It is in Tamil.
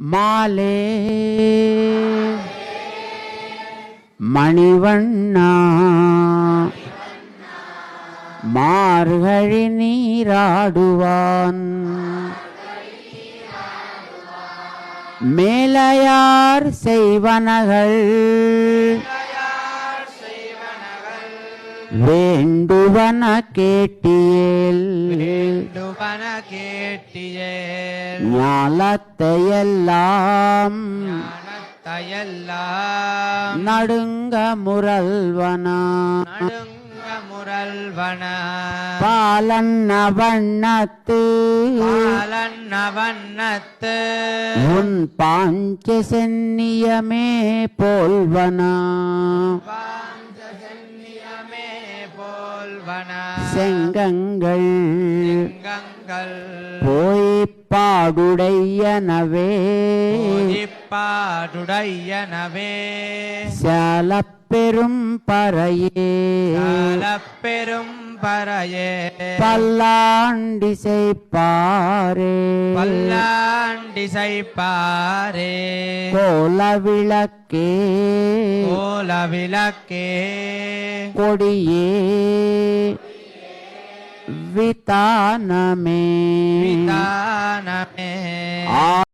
மாலே மணிவண்ணா மார்கழி நீராடுவான் மேலையார் செய்வனகள் வேண்டுவன கேட்டியேல் ஞாலத்தையெல்லாம் நடுங்க முரல்வன பாலன்ன வண்ணத்து உன் பாஞ்ச சென்னியமே போல்வனா செங்கங்கள் போய் பாடுடையனவே சாலப்பெரும் பறையே பல்லாண்டிசைப்பாரே கோலவிளக்கே கொடியே விதானமே